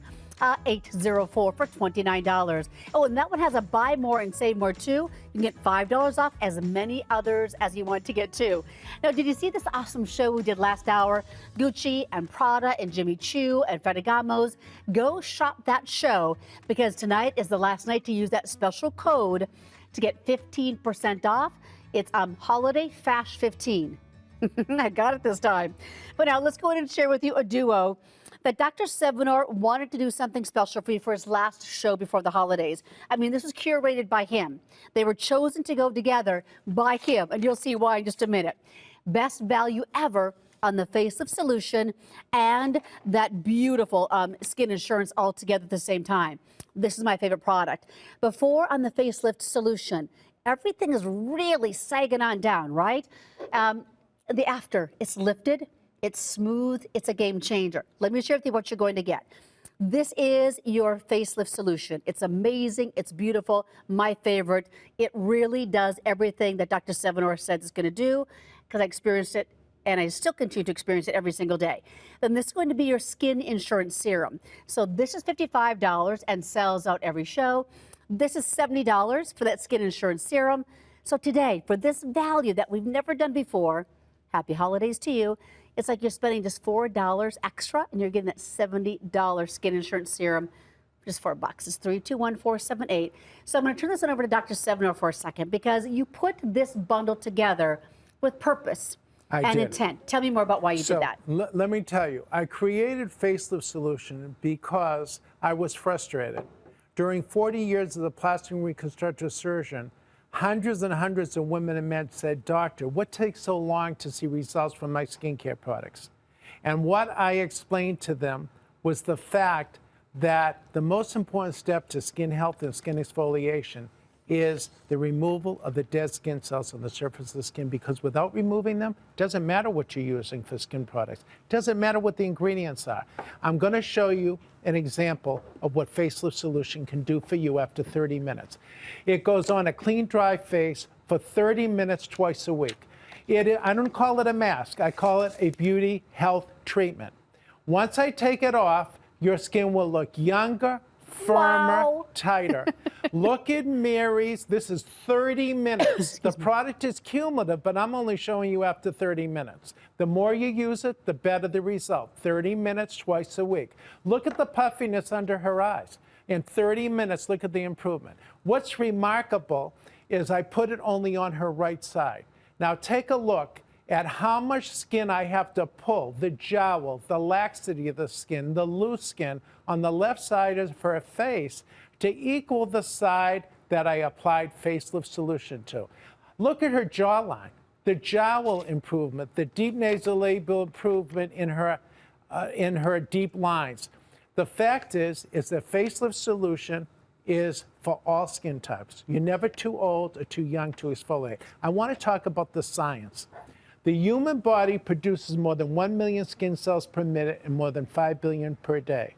for $29. Oh, and that one has a buy more and save more too. You can get $5 off as many others as you want to get too. Now, did you see this awesome show we did last hour? Gucci and Prada and Jimmy Choo and Ferragamo's. Go shop that show, because tonight is the last night to use that special code to get 15% off. It's Holiday Fash 15. I got it this time. But now let's go ahead and share with you a duo that Dr. Sevinor wanted to do something special for you for his last show before the holidays. I mean, this was curated by him. They were chosen to go together by him, and you'll see why in just a minute. Best value ever on the facelift solution and that beautiful skin insurance all together at the same time. This is my favorite product. Before on the facelift solution, everything is really sagging on down, right? The after, it's lifted. It's smooth. It's a game changer. Let me share with you what you're going to get. This is your facelift solution. It's amazing. It's beautiful. My favorite. It really does everything that Dr. Sevinor said it's going to do, because I experienced it and I still continue to experience it every single day. Then this is going to be your skin insurance serum. So this is $55 and sells out every show. This is $70 for that skin insurance serum. So today, for this value that we've never done before, happy holidays to you. It's like you're spending just $4 extra and you're getting that $70 skin insurance serum for just $4. It's 321-478. So I'm going to turn this one over to Dr. Sevinor for a second, because you put this bundle together with purpose. I and did. intent. Tell me more about why you did that. Let me tell you, I created Facelift Solution because I was frustrated. During 40 years as a plastic and reconstructive surgeon, hundreds and hundreds of women and men said, "Doctor, what takes so long to see results from my skincare products?" And what I explained to them was the fact that the most important step to skin health and skin exfoliation is the removal of the dead skin cells on the surface of the skin, because without removing them, it doesn't matter what you're using for skin products. It doesn't matter what the ingredients are. I'm going to show you an example of what Facelift Solution can do for you after 30 minutes. It goes on a clean, dry face for 30 minutes twice a week. I don't call it a mask. I call it a beauty health treatment. Once I take it off, your skin will look younger, firmer, Wow. tighter. Look at Mary's. This is 30 minutes. The product is cumulative, but I'm only showing you after 30 minutes. The more you use it, the better the result. 30 minutes twice a week. Look at the puffiness under her eyes. In 30 minutes, look at the improvement. What's remarkable is I put it only on her right side. Now take a look at how much skin I have to pull, the jowl, the laxity of the skin, the loose skin on the left side of her face to equal the side that I applied Facelift Solution to. Look at her jawline, the jowl improvement, the deep nasolabial improvement in her deep lines. The fact is that Facelift Solution is for all skin types. You're never too old or too young to exfoliate. I want to talk about the science. The human body produces more than 1 million skin cells per minute and more than 5 billion per day.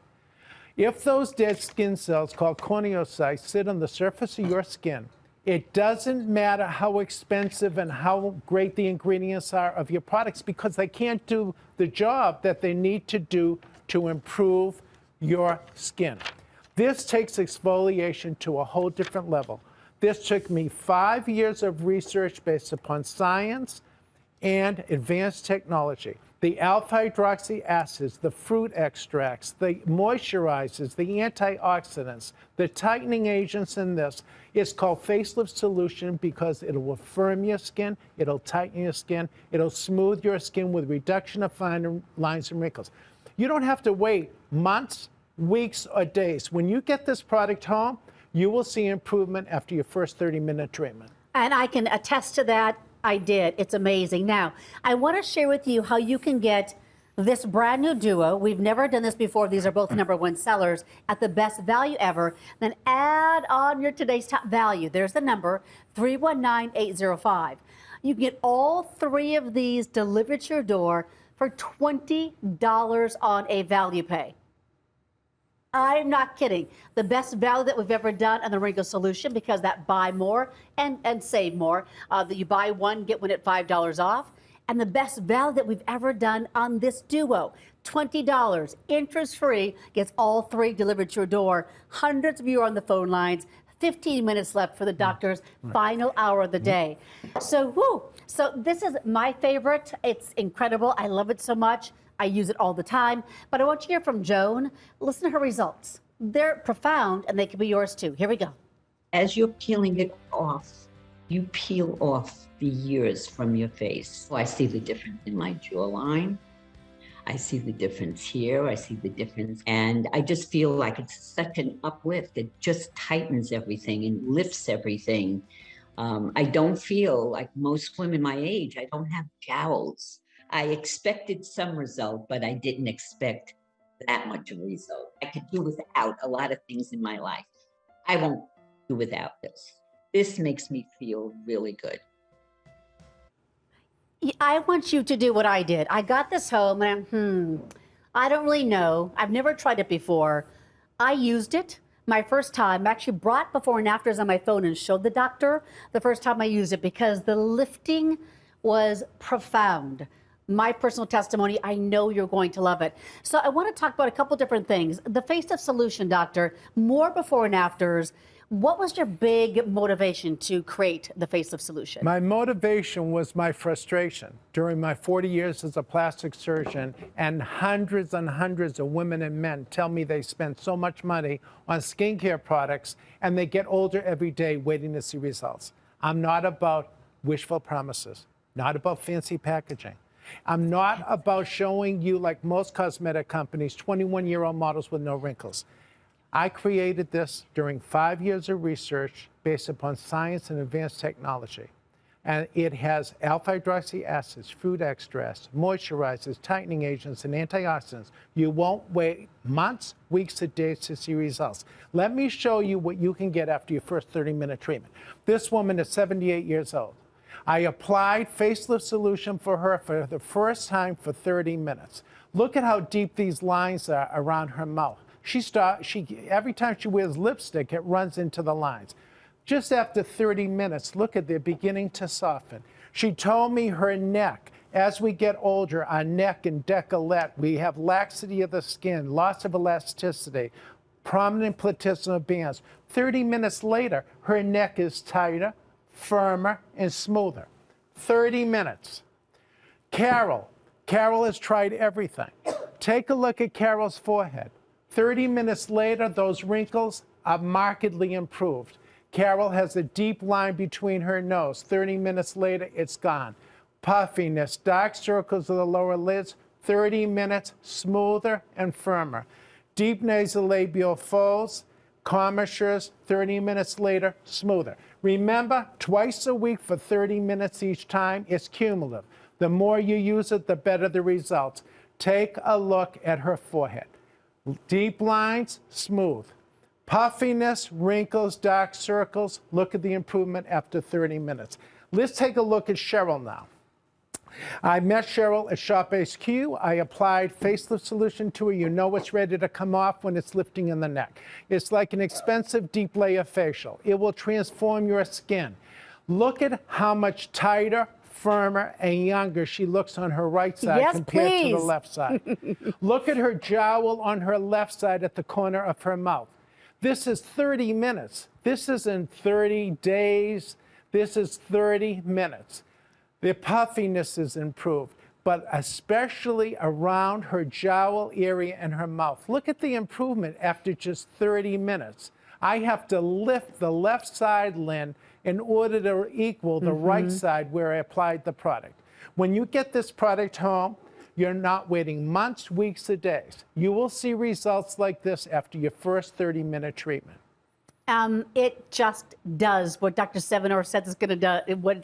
If those dead skin cells, called corneocytes, sit on the surface of your skin, it doesn't matter how expensive and how great the ingredients are of your products, because they can't do the job that they need to do to improve your skin. This takes exfoliation to a whole different level. This took me 5 years of research based upon science and advanced technology. The alpha-hydroxy acids, the fruit extracts, the moisturizers, the antioxidants, the tightening agents in this. It's called Facelift Solution because it'll firm your skin, it'll tighten your skin, it'll smooth your skin with reduction of fine lines and wrinkles. You don't have to wait months, weeks, or days. When you get this product home, you will see improvement after your first 30-minute treatment. And I can attest to that. I did. It's amazing. Now, I want to share with you how you can get this brand new duo. We've never done this before. These are both #1 sellers at the best value ever. Then add on your today's top value. There's the number, 319805. You can get all 3 of these delivered to your door for $20 on a value pay. I'm not kidding. The best value that we've ever done on the Wrinkle Solution, because that buy more and save more. That you buy one, get one at $5 off. And the best value that we've ever done on this duo, $20, interest-free, gets all 3 delivered to your door. Hundreds of you are on the phone lines. 15 minutes left for the doctor's final hour of the day. So, so this is my favorite. It's incredible. I love it so much. I use it all the time. But I want you to hear from Joan. Listen to her results. They're profound, and they can be yours too. Here we go. As you're peeling it off, you peel off the years from your face. So I see the difference in my jawline. I see the difference here. I see the difference. And I just feel like it's such an uplift. It just tightens everything and lifts everything. I don't feel like most women my age. I don't have jowls. I expected some result, but I didn't expect that much of a result. I could do without a lot of things in my life. I won't do without this. This makes me feel really good. I want you to do what I did. I got this home and I don't really know. I've never tried it before. I used it my first time. I actually brought before and afters on my phone and showed the doctor the first time I used it, because the lifting was profound. My personal testimony, I know you're going to love it. So I want to talk about a couple different things. The Facelift Solution, doctor, more before and afters. What was your big motivation to create the Facelift Solution? My motivation was my frustration during my 40 years as a plastic surgeon, and hundreds of women and men tell me they spend so much money on skincare products and they get older every day waiting to see results. I'm not about wishful promises. not about fancy packaging. I'm not about showing you, like most cosmetic companies, 21-year-old models with no wrinkles. I created this during 5 years of research based upon science and advanced technology. And it has alpha-hydroxy acids, fruit extracts, moisturizers, tightening agents, and antioxidants. You won't wait months, weeks, or days to see results. Let me show you what you can get after your first 30-minute treatment. This woman is 78 years old. I applied facelift solution for her for the first time for 30 minutes. Look at how deep these lines are around her mouth. Every time she wears lipstick, it runs into the lines. Just after 30 minutes, look at they're beginning to soften. She told me her neck, as we get older, our neck and décolleté, we have laxity of the skin, loss of elasticity, prominent platysmal bands. 30 minutes later, her neck is tighter, firmer, and smoother. 30 minutes. Carol has tried everything. Take a look at Carol's forehead. 30 minutes later, those wrinkles are markedly improved. Carol has a deep line between her nose. 30 minutes later, it's gone. Puffiness, dark circles of the lower lids, 30 minutes, smoother and firmer. Deep nasolabial folds, commissures, 30 minutes later, smoother. Remember, twice a week for 30 minutes each time, it's cumulative. The more you use it, the better the results. Take a look at her forehead. Deep lines, smooth. Puffiness, wrinkles, dark circles, look at the improvement after 30 minutes. Let's take a look at Cheryl now. I met Cheryl at Shop HQ. I applied facelift solution to her. You know it's ready to come off when it's lifting in the neck. It's like an expensive deep layer facial. It will transform your skin. Look at how much tighter, firmer, and younger she looks on her right side compared to the left side. Look at her jowl on her left side at the corner of her mouth. This is 30 minutes. This isn't 30 days. This is 30 minutes. The puffiness is improved, but especially around her jowl area and her mouth. Look at the improvement after just 30 minutes. I have to lift the left side, Lynn, in order to equal the right side where I applied the product. When you get this product home, you're not waiting months, weeks, or days. You will see results like this after your first 30-minute treatment. It just does what Dr. Sevinor says it's going to do. What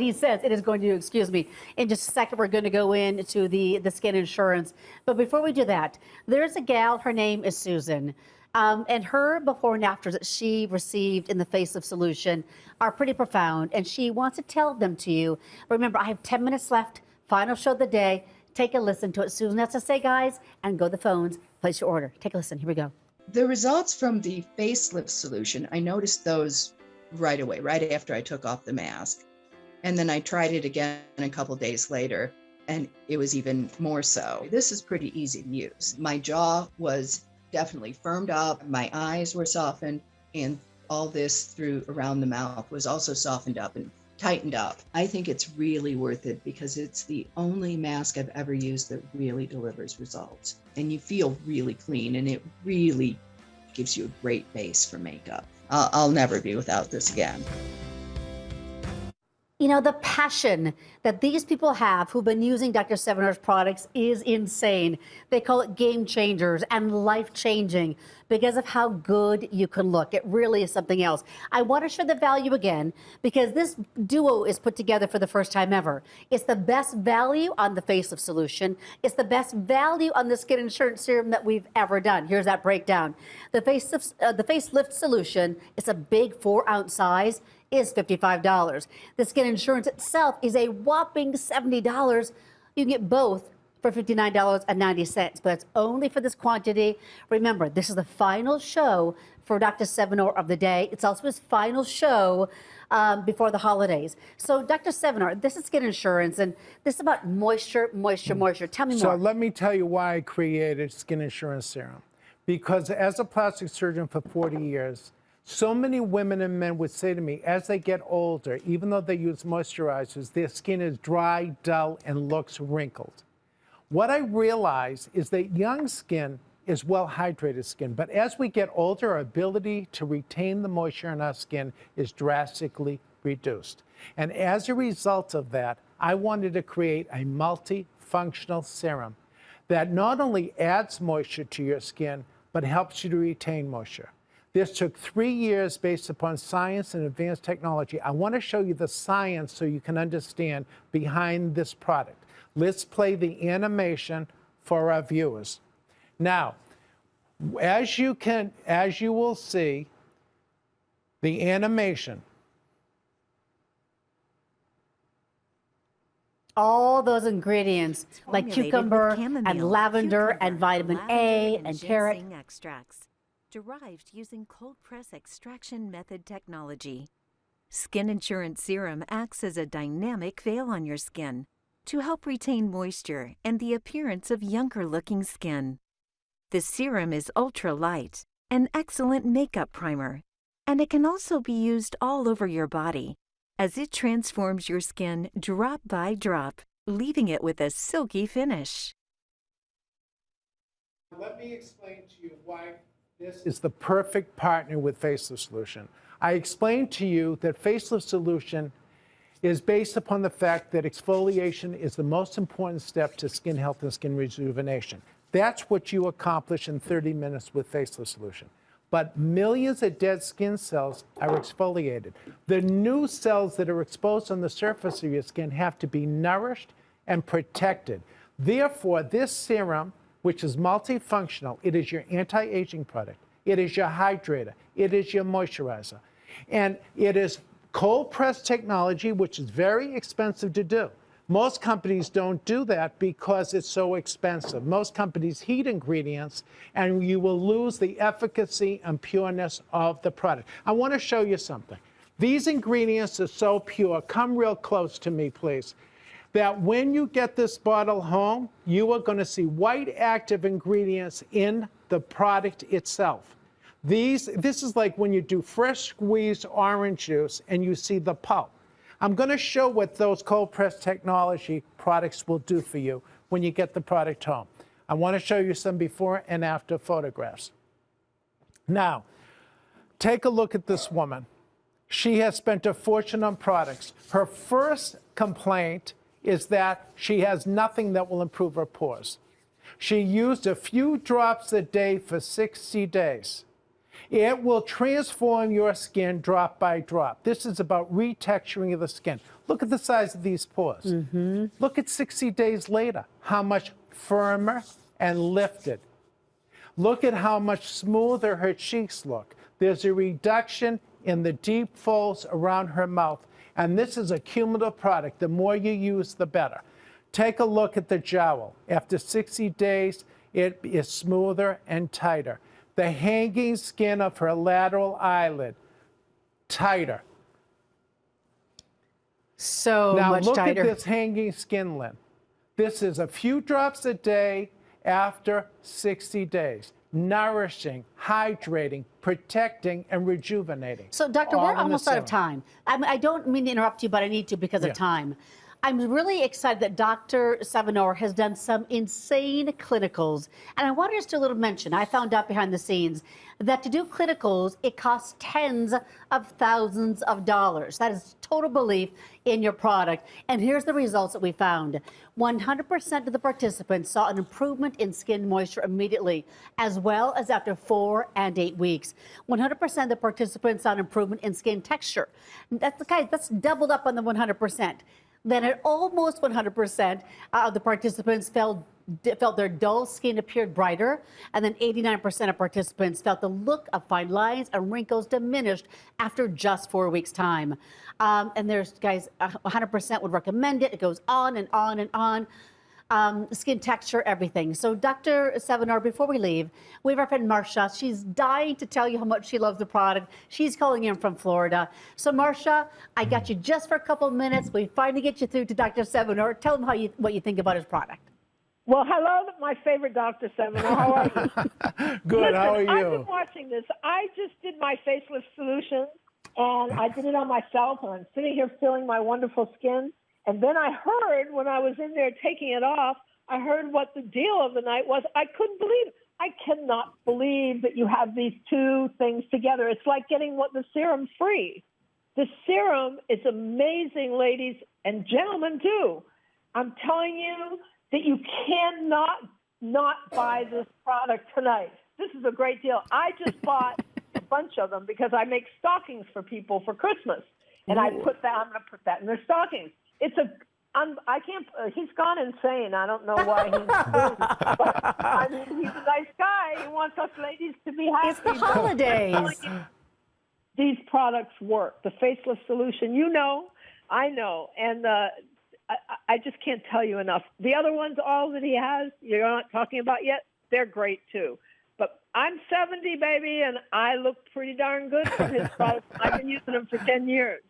he says it is going to do. Excuse me. In just a second, we're going to go into the skin insurance. But before we do that, there's a gal. Her name is Susan, and her before and afters that she received in the facelift solution are pretty profound, and she wants to tell them to you. Remember, I have 10 minutes left. Final show of the day. Take a listen to what Susan has to say, guys, and go to the phones. Place your order. Take a listen. Here we go. The results from the facelift solution, I noticed those right away, right after I took off the mask. And then I tried it again a couple days later, and it was even more so. This is pretty easy to use. My jaw was definitely firmed up. My eyes were softened, and all this through around the mouth was also softened up and tightened up. I think it's really worth it because it's the only mask I've ever used that really delivers results. And you feel really clean, and it really gives you a great base for makeup. I'll never be without this again. You know, the passion that these people have who've been using Dr. Sevinor's products is insane. They call it game changers and life changing because of how good you can look. It really is something else. I want to share the value again because this duo is put together for the first time ever. It's the best value on the facelift solution. It's the best value on the skin insurance serum that we've ever done. Here's that breakdown. The facelift solution, it's a big 4-ounce size, is $55. The skin insurance itself is a whopping $70. You can get both for $59.90, but it's only for this quantity. Remember, this is the final show for Dr. Sevinor of the day. It's also his final show before the holidays. So, Dr. Sevinor, this is skin insurance, and this is about moisture, moisture, moisture. Tell me more. So let me tell you why I created skin insurance serum. Because as a plastic surgeon for 40 years, so many women and men would say to me, as they get older, even though they use moisturizers, their skin is dry, dull, and looks wrinkled. What I realize is that young skin is well-hydrated skin, but as we get older, our ability to retain the moisture in our skin is drastically reduced. And as a result of that, I wanted to create a multifunctional serum that not only adds moisture to your skin, but helps you to retain moisture. This took 3 years based upon science and advanced technology. I want to show you the science so you can understand behind this product. Let's play the animation for our viewers. Now, as you will see, the animation. All those ingredients like Formulated with cucumber chamomile, and lavender and vitamin A lavender, and carrot. ginseng extracts, derived using cold press extraction method technology. Skin Insurance Serum acts as a dynamic veil on your skin to help retain moisture and the appearance of younger-looking skin. The serum is ultra-light, an excellent makeup primer, and it can also be used all over your body, as it transforms your skin drop by drop, leaving it with a silky finish. Let me explain to you why this is the perfect partner with Facelift Solution. I explained to you that Facelift Solution is based upon the fact that exfoliation is the most important step to skin health and skin rejuvenation. That's what you accomplish in 30 minutes with Facelift Solution. But millions of dead skin cells are exfoliated. The new cells that are exposed on the surface of your skin have to be nourished and protected. Therefore, this serum, which is multifunctional, it is your anti-aging product, it is your hydrator, it is your moisturizer, and it is cold press technology, which is very expensive to do. Most companies don't do that because it's so expensive. Most companies heat ingredients, and you will lose the efficacy and pureness of the product. I want to show you something. These ingredients are so pure. Come real close to me, please. That when you get this bottle home, you are going to see white active ingredients in the product itself. This is like when you do fresh squeezed orange juice and you see the pulp. I'm going to show what those cold press technology products will do for you when you get the product home. I want to show you some before and after photographs. Now, take a look at this woman. She has spent a fortune on products. Her first complaint is that she has nothing that will improve her pores. She used a few drops a day for 60 days. It will transform your skin drop by drop. This is about retexturing of the skin. Look at the size of these pores. Mm-hmm. Look at 60 days later, how much firmer and lifted. Look at how much smoother her cheeks look. There's a reduction in the deep folds around her mouth. And this is a cumulative product. The more you use, the better. Take a look at the jowl. After 60 days, it is smoother and tighter. The hanging skin of her lateral eyelid, tighter. So now much look tighter. at this hanging skin, Lynn. This is a few drops a day after 60 days. Nourishing, hydrating, protecting, and rejuvenating. So, Doctor, we're almost out of time. I don't mean to interrupt you, but I need to because of time. I'm really excited that Dr. Sevinor has done some insane clinicals. And I wanted just a little mention, I found out behind the scenes that to do clinicals, it costs tens of thousands of dollars. That is total belief in your product. And here's the results that we found. 100% of the participants saw an improvement in skin moisture immediately, as well as after 4 and 8 weeks. 100% of the participants saw an improvement in skin texture. That's doubled up on the 100%. Then at almost 100% of the participants felt their dull skin appeared brighter, and then 89% of participants felt the look of fine lines and wrinkles diminished after just 4 weeks' time. And there's, guys, 100% would recommend it. It goes on and on and on. Skin texture, everything. So, Dr. Sevinor, before we leave, we have our friend Marcia. She's dying to tell you how much she loves the product. She's calling in from Florida. So, Marcia, I got you just for a couple of minutes. We finally get you through to Dr. Sevinor. Tell him what you think about his product. Well, hello, my favorite Dr. Sevinor. How are you? Good. Listen, how are you? I've been watching this. I just did my facelift solution, and I did it on myself, and I'm sitting here feeling my wonderful skin. And then I heard, when I was in there taking it off, I heard what the deal of the night was. I couldn't believe it. I cannot believe that you have these two things together. It's like getting the serum free. The serum is amazing, ladies and gentlemen, too. I'm telling you that you cannot not buy this product tonight. This is a great deal. I just bought a bunch of them because I make stockings for people for Christmas. And I'm going to put that in their stockings. I can't, he's gone insane. I don't know why he's doing it. But, I mean, he's a nice guy. He wants us ladies to be happy. It's the holidays. These products work. The faceless solution, I know. And I just can't tell you enough. The other ones, all that he has, you're not talking about yet, they're great too. But I'm 70, baby, and I look pretty darn good from his products. I've been using them for 10 years.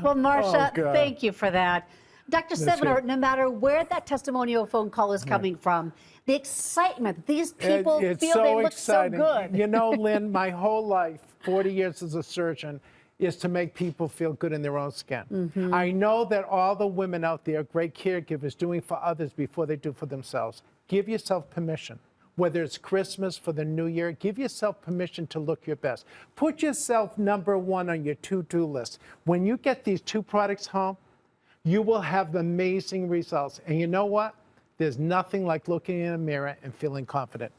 Well, Marcia, thank you for that. Dr. Sevinor, no matter where that testimonial phone call is coming from, the excitement, these people it's feel so they look exciting. so good. You know, Lynn, my whole life, 40 years as a surgeon, is to make people feel good in their own skin. I know that all the women out there, great caregivers, doing for others before they do for themselves. Give yourself permission. Whether it's Christmas, for the new year, give yourself permission to look your best. Put yourself number one on your to-do list. When you get these two products home, you will have amazing results. And you know what? There's nothing like looking in a mirror and feeling confident.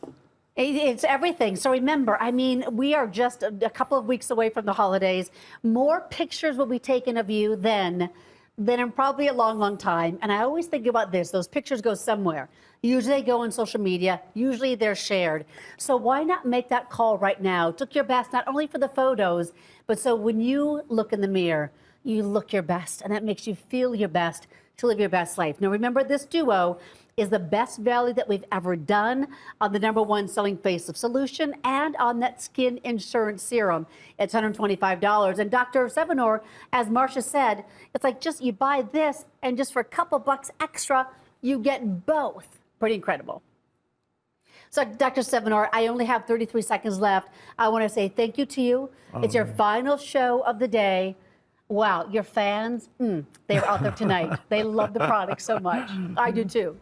It's everything. So remember, I mean, we are just a couple of weeks away from the holidays. More pictures will be taken of you then in probably a long, long time. And I always think about this. Those pictures go somewhere. Usually they go on social media. Usually they're shared. So why not make that call right now? Took your best, not only for the photos, but so when you look in the mirror, you look your best, and that makes you feel your best to live your best life. Now, remember, this duo is the best value that we've ever done on the #1 selling face of solution and on that skin insurance serum. It's $125. And Dr. Sevinor, as Marcia said, it's like just you buy this, and just for a couple bucks extra, you get both. Pretty incredible. So, Dr. Sevinor, I only have 33 seconds left. I want to say thank you to you. It's your final show of the day. Wow, your fans, they're out there tonight. They love the product so much. I do too.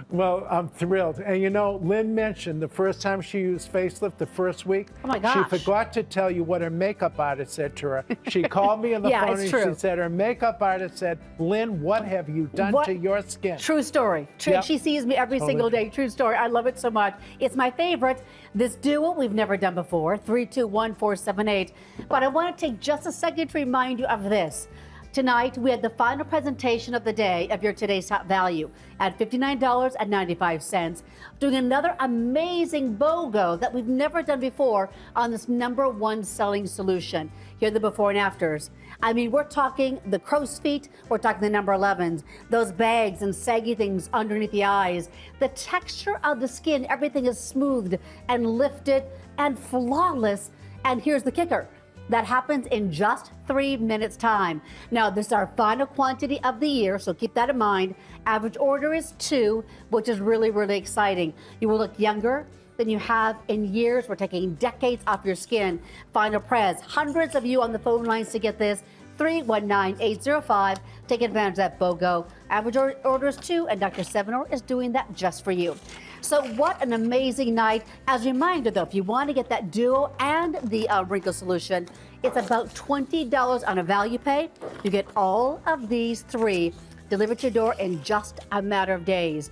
Well, I'm thrilled. And you know, Lynn mentioned the first time she used facelift, the first week. Oh my gosh. She forgot to tell you what her makeup artist said to her. She called me on the phone and true. she said her makeup artist said, Lynn, what have you done to your skin? True story. True. Yep. She sees me every single day. True story. I love it so much. It's my favorite. This duo we've never done before, 321-478. But I want to take just a second to remind you of this. Tonight, we had the final presentation of the day of your Today's Top Value at $59.95, doing another amazing BOGO that we've never done before on this #1 selling solution. Here are the before and afters. I mean, we're talking the crow's feet, we're talking the number 11s, those bags and saggy things underneath the eyes. The texture of the skin, everything is smoothed and lifted and flawless. And here's the kicker. That happens in just 3 minutes time. Now, this is our final quantity of the year, so keep that in mind. Average order is 2, which is really, really exciting. You will look younger than you have in years. We're taking decades off your skin. Final press. Hundreds of you on the phone lines to get this. 319-805. Take advantage of that BOGO. Average order is 2, and Dr. Sevinor is doing that just for you. So what an amazing night. As a reminder, though, if you want to get that duo and the wrinkle solution, it's about $20 on a value pay. You get all of these 3 delivered to your door in just a matter of days.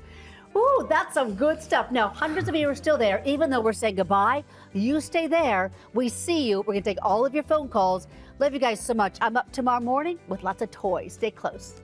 Ooh, that's some good stuff. Now, hundreds of you are still there. Even though we're saying goodbye, you stay there. We see you. We're going to take all of your phone calls. Love you guys so much. I'm up tomorrow morning with lots of toys. Stay close.